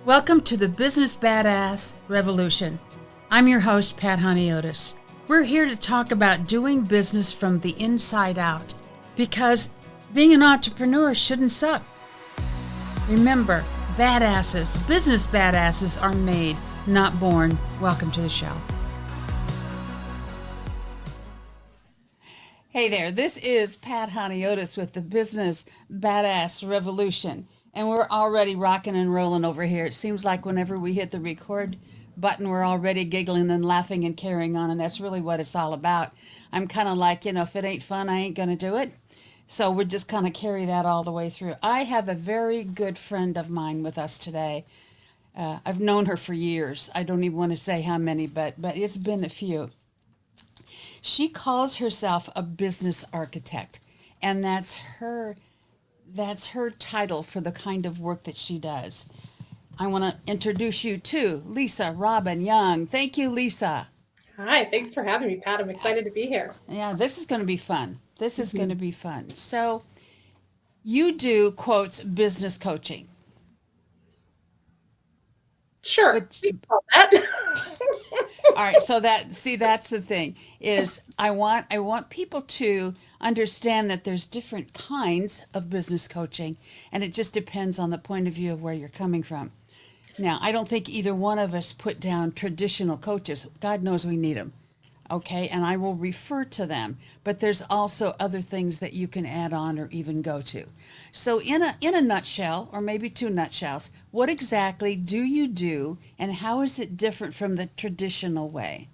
Welcome to the Business Bada Revolution. I'm your host, Pat Honiotes. We're here to talk about doing business from the inside out because being an entrepreneur shouldn't suck. Remember, business badasses are made, not born. Welcome to the show. Hey there, this is Pat Honiotes with the Business Bada Revolution. And we're already rocking and rolling over here. It seems like whenever we hit the record button, we're already giggling and laughing and carrying on. And that's really what it's all about. I'm kind of like, if it ain't fun, I ain't going to do it. So we're just kind of carry that all the way through. I have a very good friend of mine with us today. I've known her for years. I don't even want to say how many, but it's been a few. She calls herself a business architect, and that's her title for the kind of work that she does. I want to introduce you to Lisa Robbin Young. Thank you, Lisa. Hi, thanks for having me, Pat. I'm excited to be here. Yeah, this is going to be fun. This is going to be fun. So you do, quotes, business coaching. Sure. Which, all right, so that's the thing is I want people to understand that there's different kinds of business coaching, and it just depends on the point of view of where you're coming from. Now, I don't think either one of us put down traditional coaches. God knows we need them, okay? And I will refer to them, but there's also other things that you can add on or even go to. So in a nutshell, or maybe two nutshells, what exactly do you do, and how is it different from the traditional way?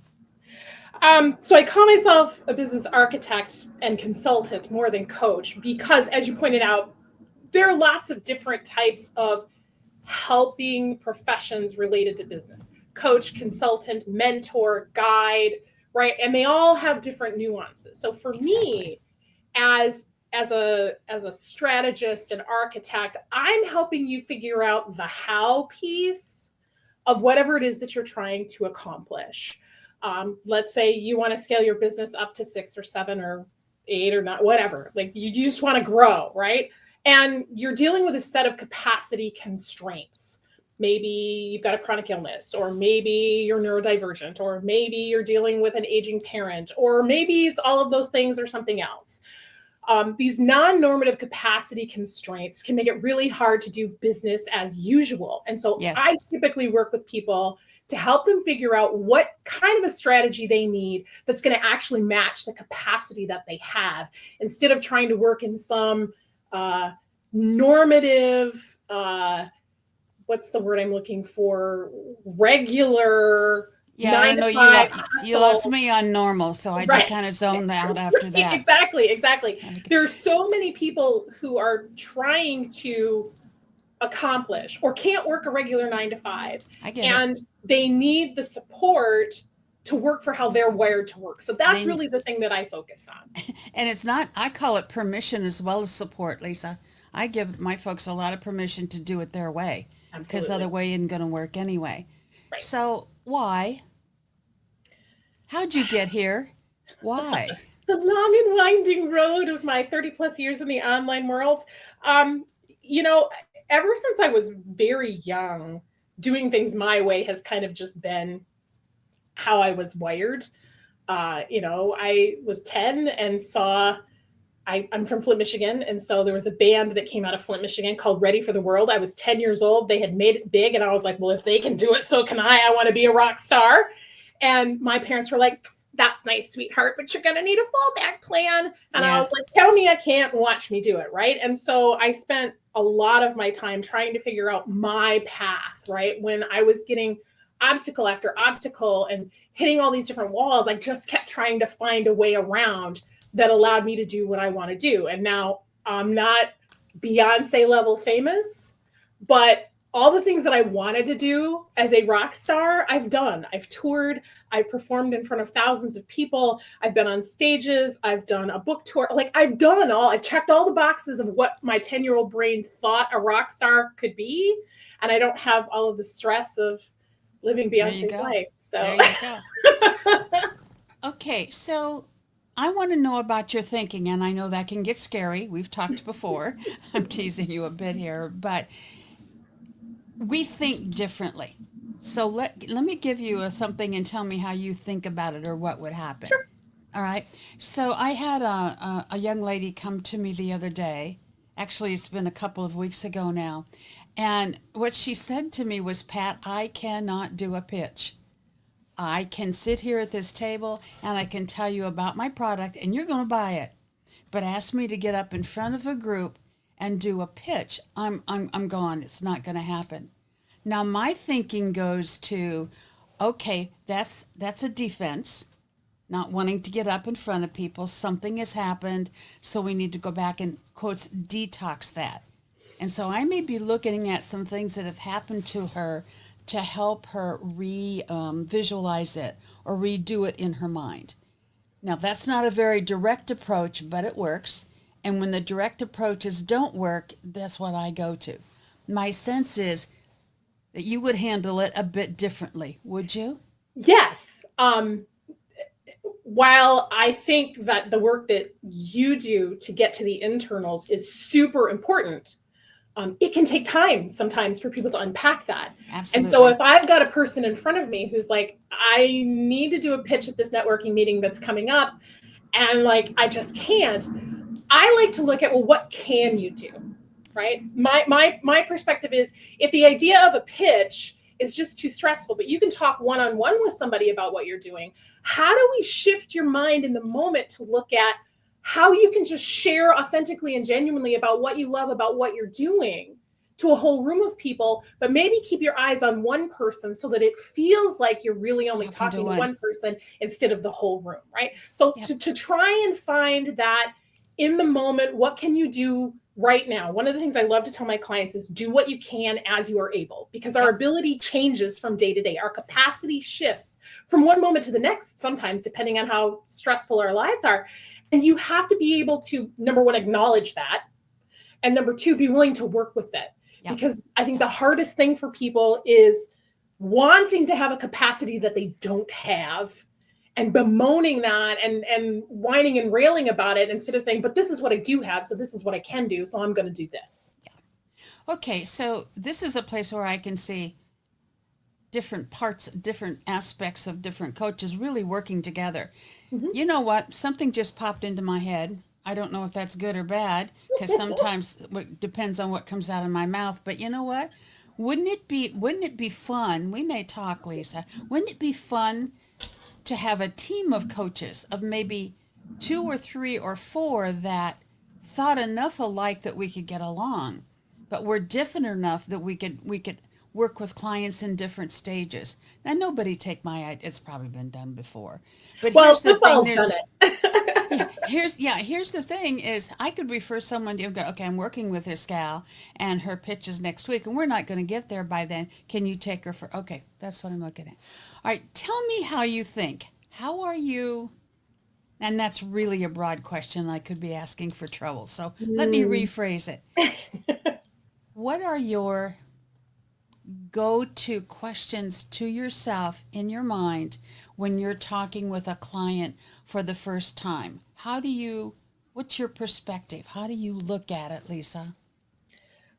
So I call myself a business architect and consultant more than coach because, as you pointed out, there are lots of different types of helping professions related to business. Coach, consultant, mentor, guide, right? And they all have different nuances. So for me, as a strategist and architect, I'm helping you figure out the how piece of whatever it is that you're trying to accomplish. Let's say you want to scale your business up to 6 or 7 or 8 or not, whatever. Like you just want to grow, right? And you're dealing with a set of capacity constraints. Maybe you've got a chronic illness, or maybe you're neurodivergent, or maybe you're dealing with an aging parent, or maybe it's all of those things or something else. These non-normative capacity constraints can make it really hard to do business as usual. And so I typically work with people to help them figure out what kind of a strategy they need that's going to actually match the capacity that they have, instead of trying to work in some normative, what's the word I'm looking for, regular. Yeah, I know you lost me on normal, so I just kind of zoned out after that. Exactly. Okay. There are so many people who are trying to accomplish or can't work a regular 9 to 5. And they need the support to work for how they're wired to work. So that's really the thing that I focus on. And it's not, I call it permission as well as support, Lisa. I give my folks a lot of permission to do it their way. Absolutely. Because other way isn't going to work anyway. Right. So why? How'd you get here? Why? The long and winding road of my 30 plus years in the online world. Ever since I was very young, doing things my way has kind of just been how I was wired. I was 10 and I'm from Flint, Michigan. And so there was a band that came out of Flint, Michigan called Ready for the World. I was 10 years old. They had made it big. And I was like, well, if they can do it, so can I. I want to be a rock star. And my parents were like, that's nice, sweetheart, but you're going to need a fallback plan. And I was like, tell me I can't and watch me do it. Right. And so I spent a lot of my time trying to figure out my path, right? When I was getting obstacle after obstacle and hitting all these different walls, I just kept trying to find a way around that allowed me to do what I want to do. And now I'm not Beyonce level famous, but all the things that I wanted to do as a rock star, I've done. I've toured, I've performed in front of thousands of people. I've been on stages. I've done a book tour. Like I've checked all the boxes of what my 10-year-old brain thought a rock star could be. And I don't have all of the stress of living Beyonce's life. So there you go. Okay. So I want to know about your thinking, and I know that can get scary. We've talked before. I'm teasing you a bit here, but we think differently. So let me give you something and tell me how you think about it or what would happen. Sure. All right. So I had a young lady come to me the other day. Actually, it's been a couple of weeks ago now. And what she said to me was, Pat, I cannot do a pitch. I can sit here at this table and I can tell you about my product and you're going to buy it. But ask me to get up in front of a group and do a pitch. I'm gone. It's not going to happen. Now my thinking goes to, okay, that's a defense, not wanting to get up in front of people. Something has happened, so we need to go back and quotes detox that. And so I may be looking at some things that have happened to her to help her visualize it or redo it in her mind. Now, that's not a very direct approach, but it works. And when the direct approaches don't work, that's what I go to. My sense is that you would handle it a bit differently, would you? Yes. While I think that the work that you do to get to the internals is super important, it can take time sometimes for people to unpack that. Absolutely. And so if I've got a person in front of me who's like, I need to do a pitch at this networking meeting that's coming up, and like, I just can't, I like to look at, well, what can you do? Right? My perspective is, if the idea of a pitch is just too stressful, but you can talk one-on-one with somebody about what you're doing, how do we shift your mind in the moment to look at how you can just share authentically and genuinely about what you love about what you're doing to a whole room of people, but maybe keep your eyes on one person so that it feels like you're really only talking to one person instead of the whole room, right? So to try and find that in the moment, what can you do right now? One of the things I love to tell my clients is do what you can as you are able, because our ability changes from day to day. Our capacity shifts from one moment to the next, sometimes depending on how stressful our lives are. And you have to be able to, number one, acknowledge that. And number two, be willing to work with it. Because I think the hardest thing for people is wanting to have a capacity that they don't have and bemoaning that and whining and railing about it instead of saying, but this is what I do have, so this is what I can do, so I'm going to do this. Okay, so this is a place where I can see different parts, different aspects of different coaches really working together. Mm-hmm. You know what? Something just popped into my head. I don't know if that's good or bad, because sometimes it depends on what comes out of my mouth. But you know what? Wouldn't it be fun? We may talk, Lisa. Wouldn't it be fun to have a team of coaches of maybe 2 or 3 or 4 that thought enough alike that we could get along, but were different enough that we could work with clients in different stages? Now, nobody take my idea. It's probably been done before. But here's the thing. Done it. Here's the thing is, I could refer someone to go, okay, I'm working with this gal and her pitch is next week and we're not going to get there by then. Can you take her for, okay, that's what I'm looking at. All right, tell me how you think. How are you? And that's really a broad question. I could be asking for trouble. So let me rephrase it. What are your go-to questions to yourself in your mind when you're talking with a client for the first time? What's your perspective? How do you look at it, Lisa?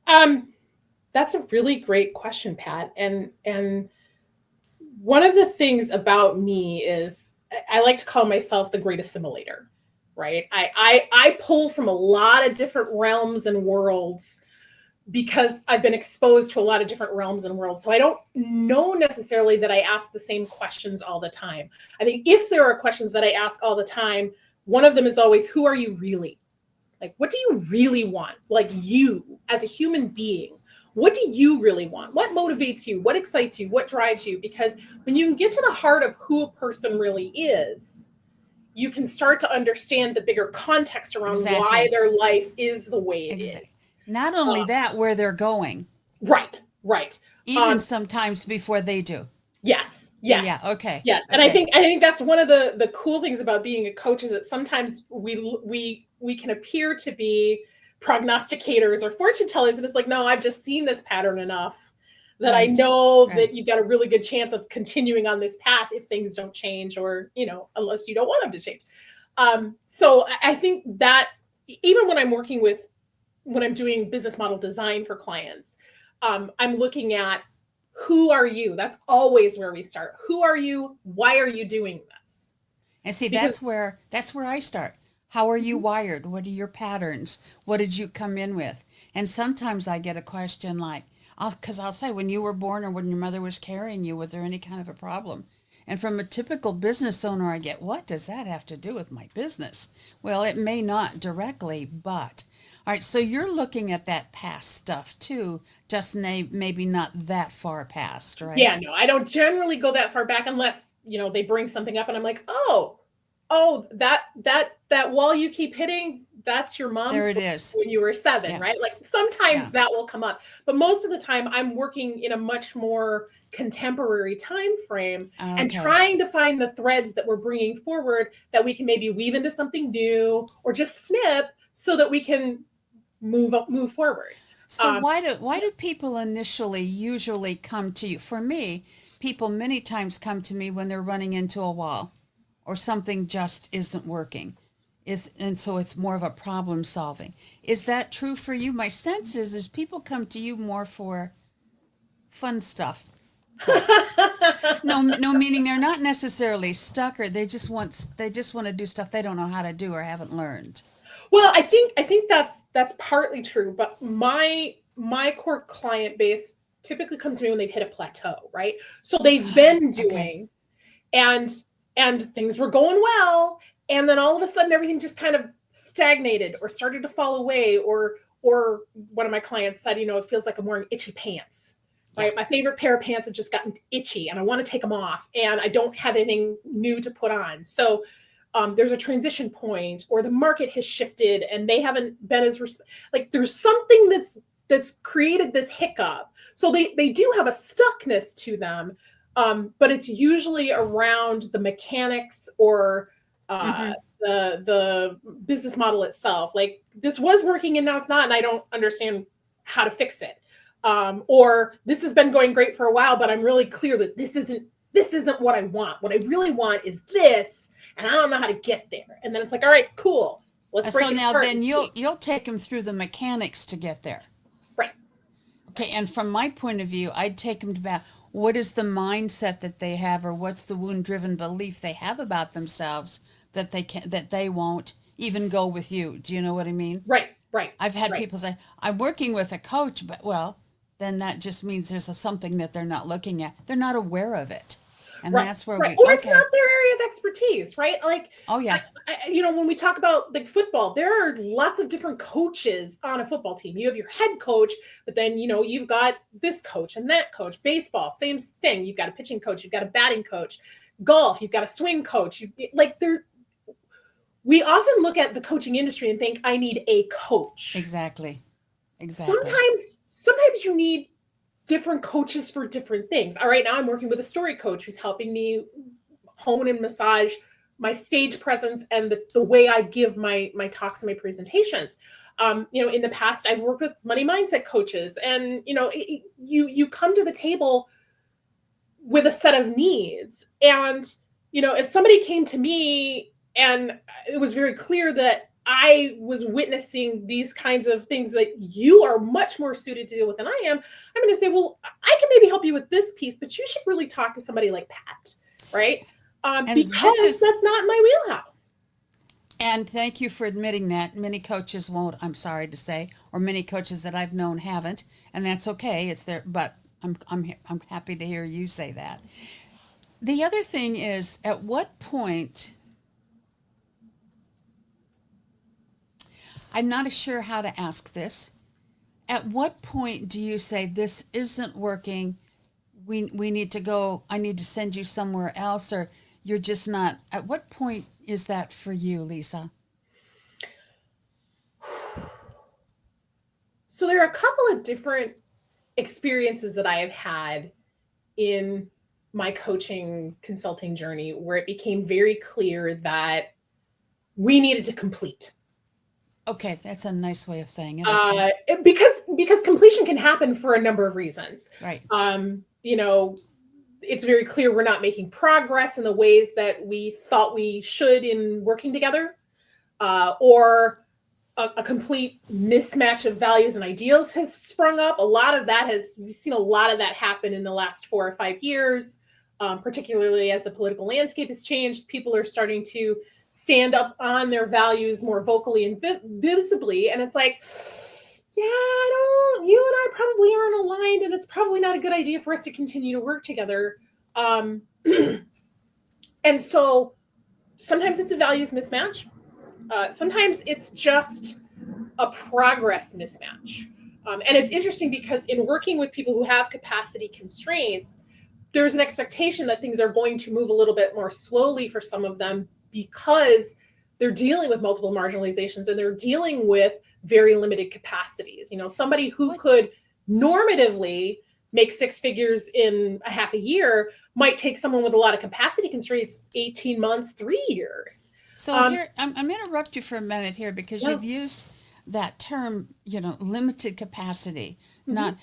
That's a really great question, Pat. And one of the things about me is I like to call myself the great assimilator, right? I pull from a lot of different realms and worlds because I've been exposed to a lot of different realms and worlds. So I don't know necessarily that I ask the same questions all the time. I think if there are questions that I ask all the time, one of them is always, who are you really? Like, what do you really want? Like, you as a human being, what do you really want? What motivates you? What excites you? What drives you? Because when you can get to the heart of who a person really is, you can start to understand the bigger context around why their life is the way it is. Not only that, where they're going. Right. Even sometimes before they do. Yes. Yeah. Okay. Yes. And I think that's one of the cool things about being a coach is that sometimes we can appear to be prognosticators or fortune tellers, and it's like, no, I've just seen this pattern enough that I know that you've got a really good chance of continuing on this path if things don't change, or unless you don't want them to change. So I think that even when I'm doing business model design for clients, I'm looking at, who are you? That's always where we start. Who are you? Why are you doing this? And see, Because that's where I start. How are you wired? What are your patterns? What did you come in with? And sometimes I get a question like, because I'll say, when you were born or when your mother was carrying you, was there any kind of a problem? And from a typical business owner, I get, what does that have to do with my business? Well, it may not directly, but. All right, so you're looking at that past stuff too, just maybe not that far past, right? yeah, no, I don't generally go that far back unless, they bring something up and I'm like, that wall you keep hitting, that's your mom's There it is. when you were 7, Yeah, right? Like sometimes yeah. that will come up, but most of the time I'm working in a much more contemporary time frame and Okay. trying to find the threads that we're bringing forward that we can maybe weave into something new or just snip so that we can move forward. So why do people initially usually come to you? For me, people many times come to me when they're running into a wall or something just isn't working. And so it's more of a problem solving. Is that true for you? My sense is people come to you more for fun stuff. No, meaning they're not necessarily stuck, or they just want to do stuff they don't know how to do or haven't learned. Well, I think that's partly true, but my core client base typically comes to me when they've hit a plateau, right? So they've been Okay. doing and and things were going well, and then all of a sudden everything just kind of stagnated or started to fall away, or one of my clients said, it feels like I'm wearing itchy pants. Yeah. Right? My favorite pair of pants have just gotten itchy and I want to take them off and I don't have anything new to put on. So there's a transition point or the market has shifted and they haven't been as like there's something that's created this hiccup, so they do have a stuckness to them, but it's usually around the mechanics or uh, Mm-hmm. the business model itself. Like, this was working and now it's not and I don't understand how to fix it, or this has been going great for a while but I'm really clear that this isn't what I want. What I really want is this, and I don't know how to get there. And then it's like, all right, cool. Let's break So it now apart then and see. you'll take them through the mechanics to get there. Right. Okay, and from my point of view, I'd take them to about what is the mindset that they have, or what's the wound-driven belief they have about themselves that they won't even go with you. Do you know what I mean? Right. Right. I've had Right. people say, "I'm working with a coach," but well, then that just means there's something that they're not looking at. They're not aware of it, and Right. that's where Right. we Or it's not okay. their area of expertise, right? Like, Oh I, yeah, when we talk about like football, there are lots of different coaches on a football team. You have your head coach, but then you've got this coach and that coach. Baseball, same thing. You've got a pitching coach, you've got a batting coach. Golf, you've got a swing coach. Like, there, we often look at the coaching industry and think, I need a coach. exactly, exactly. Sometimes you need different coaches for different things. All right, now I'm working with a story coach who's helping me hone and massage my stage presence and the way I give my talks and my presentations. In the past, I've worked with money mindset coaches, and you come to the table with a set of needs, and if somebody came to me and it was very clear that I was witnessing these kinds of things that you are much more suited to deal with than I am, I'm going to say, well, I can maybe help you with this piece, but you should really talk to somebody like Pat, right? And this Because is that's not my wheelhouse. And thank you for admitting that. Many coaches won't, I'm sorry to say, or many coaches that I've known haven't, and that's okay. It's there, but I'm happy to hear you say that. The other thing is, at what point, I'm not sure how to ask this. At what point do you say this isn't working? We need to go. I need to send you somewhere else, or you're just not. At what point is that for you, Lisa? So there are a couple of different experiences that I have had in my coaching consulting journey where it became very clear that we needed to complete. Okay, that's a nice way of saying it. Okay, Because completion can happen for a number of reasons. right. It's very clear we're not making progress in the ways that we thought we should in working together, or a complete mismatch of values and ideals has sprung up. We've seen a lot of that happen in the last 4 or 5 years, particularly as the political landscape has changed. People are starting to stand up on their values more vocally and visibly. And it's like, yeah, you and I probably aren't aligned, and it's probably not a good idea for us to continue to work together. And so sometimes it's a values mismatch. Sometimes it's just a progress mismatch. And it's interesting because in working with people who have capacity constraints, there's an expectation that things are going to move a little bit more slowly for some of them because they're dealing with multiple marginalizations and they're dealing with very limited capacities. Somebody who could normatively make 6 figures in a half a year might take someone with a lot of capacity constraints 18 months, 3 years. So here, I'm going to interrupt you for a minute here because Yeah. you've used that term, limited capacity, not,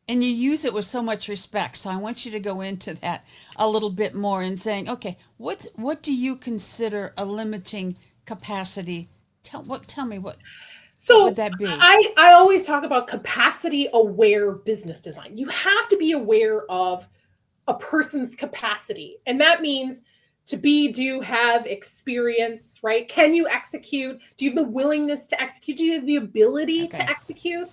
and you use it with so much respect. So I want you to go into that a little bit more and saying, okay, what do you consider a limiting capacity? Tell me what would that be? I always talk about capacity aware business design. You have to be aware of a person's capacity. And that means to be, do, have, experience, right? Can you execute? Do you have the willingness to execute? Do you have the ability to execute?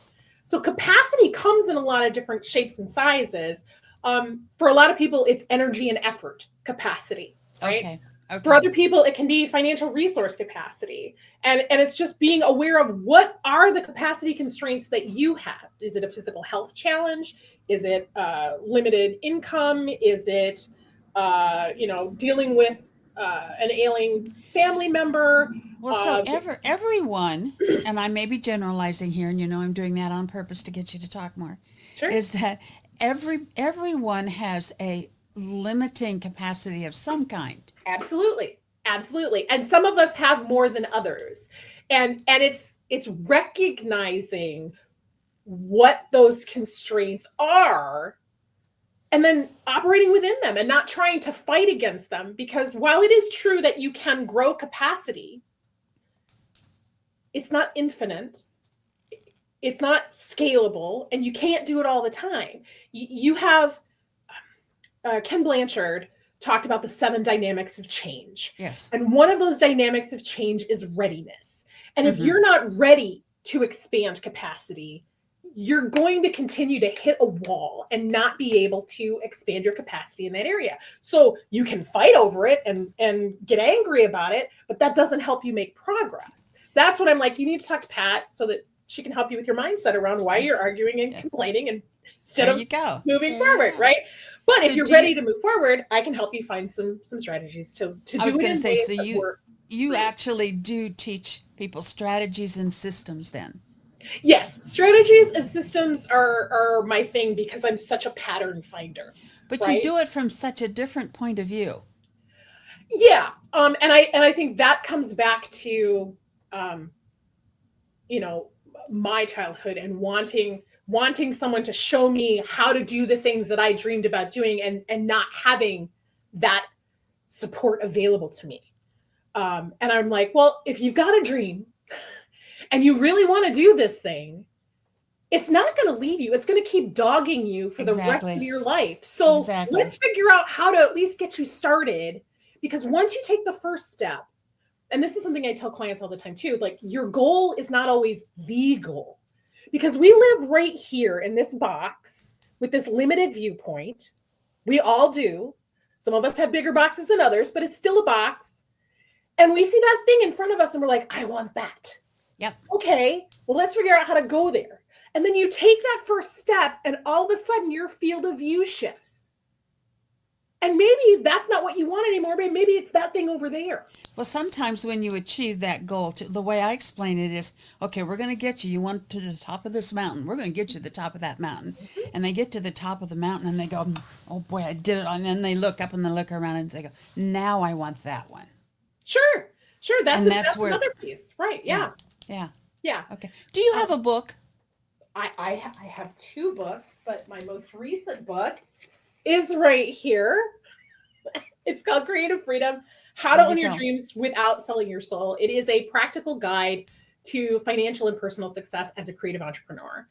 So capacity comes in a lot of different shapes and sizes. For a lot of people, it's energy and effort capacity, right? Okay. For other people, it can be financial resource capacity. And it's just being aware of what are the capacity constraints that you have. Is it a physical health challenge? Is it limited income? Is it, dealing with an ailing family member? Well, so everyone, and I may be generalizing here, and I'm doing that on purpose to get you to talk more, Sure. is that everyone has a limiting capacity of some kind. Absolutely. And some of us have more than others. And it's recognizing what those constraints are and then operating within them and not trying to fight against them. Because while it is true that you can grow capacity, it's not infinite. It's not scalable, and you can't do it all the time. You have Ken Blanchard talked about the 7 dynamics of change. Yes. And one of those dynamics of change is readiness. And if you're not ready to expand capacity, you're going to continue to hit a wall and not be able to expand your capacity in that area. So you can fight over it and get angry about it, but that doesn't help you make progress. That's what I'm like, you need to talk to Pat so that she can help you with your mindset around why you're arguing and complaining and instead of moving forward, right? But so if you're ready to move forward, I can help you find some strategies to do it. I was going to say, so you actually do teach people strategies and systems then? Yes, strategies and systems are my thing because I'm such a pattern finder. But right? You do it from such a different point of view. Yeah, and I think that comes back to, my childhood and wanting someone to show me how to do the things that I dreamed about doing and not having that support available to me. And I'm like, well, if you've got a dream and you really want to do this thing, it's not going to leave you. It's going to keep dogging you for the rest of your life. So let's figure out how to at least get you started, because once you take the first step, and this is something I tell clients all the time too, like your goal is not always the goal, because we live right here in this box with this limited viewpoint. We all do. Some of us have bigger boxes than others, but it's still a box. And we see that thing in front of us and we're like, I want that. Yep. Okay, well, let's figure out how to go there. And then you take that first step and all of a sudden your field of view shifts. And maybe that's not what you want anymore, but maybe it's that thing over there. Well, sometimes when you achieve that goal, the way I explain it is, okay, we're going to get you. You want to the top of this mountain. We're going to get you to the top of that mountain. Mm-hmm. And they get to the top of the mountain and they go, oh boy, I did it. And then they look up and they look around and they go, now I want that one. Sure. That's where, another piece. Right. Yeah. Okay. Do you have a book? I have 2 books, but my most recent book is right here. It's called Creative Freedom, How to There you Own Your go. Dreams Without Selling Your Soul. It is a practical guide to financial and personal success as a creative entrepreneur.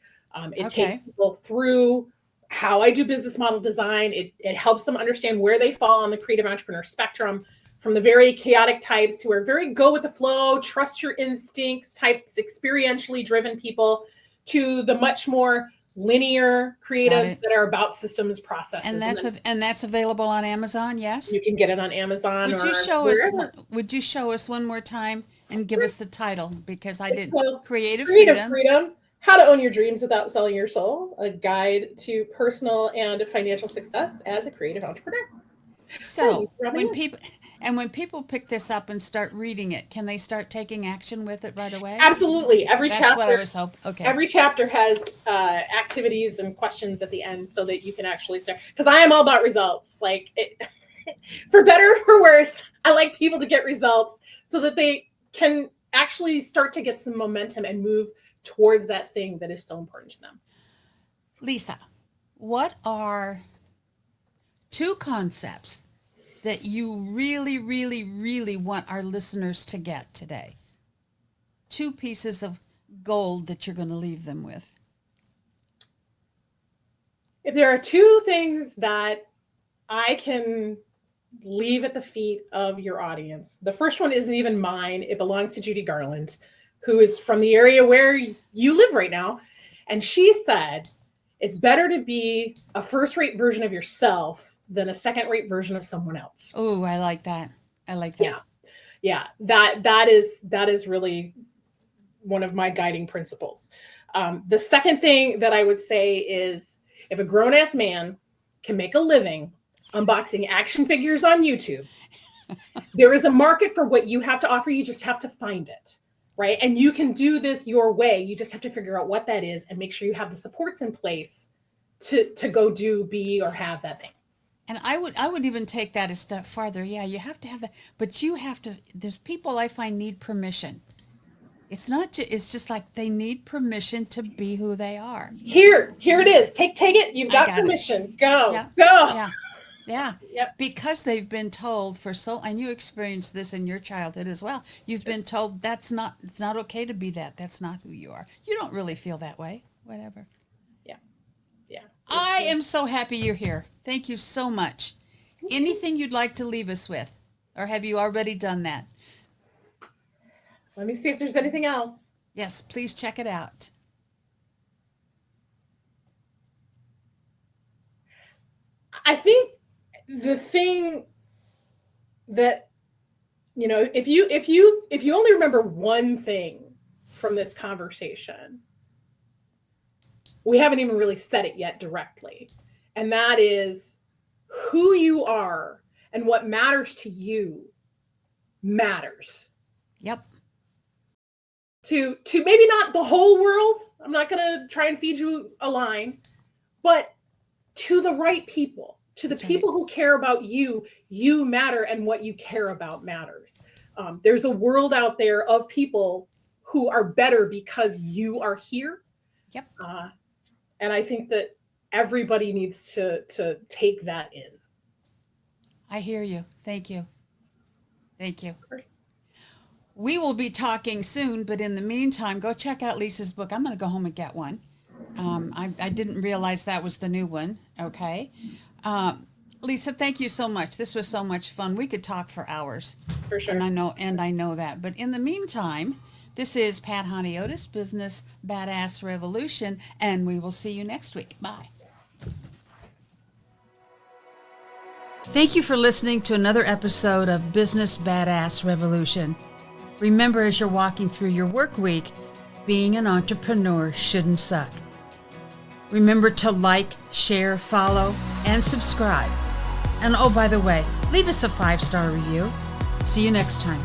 It takes Okay. people through how I do business model design. It helps them understand where they fall on the creative entrepreneur spectrum, from the very chaotic types who are very go with the flow, trust your instincts types, experientially driven people, to the much more linear creatives that are about systems, processes. And that's available on Amazon, yes? You can get it on Amazon Would or you show wherever. us would you show us one more time and give us the title, because I didn't. called Creative Creative Freedom. Freedom: How to Own Your Dreams Without Selling Your Soul, a guide to personal and financial success as a creative entrepreneur. So Lisa Robbin Young. when people pick this up and start reading it, can they start taking action with it right away? Absolutely. That's what I was hoping. Okay. Every chapter has activities and questions at the end so that you can actually start. Because I am all about results. Like, for better or for worse, I like people to get results so that they can actually start to get some momentum and move towards that thing that is so important to them. Lisa, what are 2 concepts that you really, really, really want our listeners to get today? 2 pieces of gold that you're going to leave them with. If there are 2 things that I can leave at the feet of your audience, the first one isn't even mine. It belongs to Judy Garland, who is from the area where you live right now. And she said, it's better to be a first-rate version of yourself than a second-rate version of someone else. Oh, I like that. I like that. Yeah. That is really one of my guiding principles. The second thing that I would say is, if a grown-ass man can make a living unboxing action figures on YouTube, there is a market for what you have to offer. You just have to find it, right? And you can do this your way. You just have to figure out what that is and make sure you have the supports in place to go do, be, or have that thing. And I would even take that a step farther. Yeah, you have to have that, but you have to. There's people I find need permission. It's not. It's just like they need permission to be who they are. Here it is. Take it. You've got permission. Go. Yeah. Go. Yeah. Yep. Because they've been told and you experienced this in your childhood as well. You've been told it's not okay to be that. That's not who you are. You don't really feel that way. Whatever. Yeah. I am so happy you're here. Thank you so much. Anything you'd like to leave us with, or have you already done that? Let me see if there's anything else. Yes, please check it out. I think the thing that, if you only remember one thing from this conversation, we haven't even really said it yet directly. And that is, who you are and what matters to you matters. Yep. To maybe not the whole world. I'm not going to try and feed you a line, but to the right people, to the people who care about you, you matter, and what you care about matters. There's a world out there of people who are better because you are here. Yep. And I think that everybody needs to take that in. I hear you. Thank you. Thank you. Of course. We will be talking soon, but in the meantime, go check out Lisa's book. I'm going to go home and get one. I didn't realize that was the new one. Okay. Lisa, thank you so much. This was so much fun. We could talk for hours. For sure. And I know that. But in the meantime, this is Pat Honiotes, Business Badass Revolution, and we will see you next week. Bye. Thank you for listening to another episode of Business Badass Revolution. Remember, as you're walking through your work week, being an entrepreneur shouldn't suck. Remember to like, share, follow, and subscribe. And oh, by the way, leave us a 5-star review. See you next time.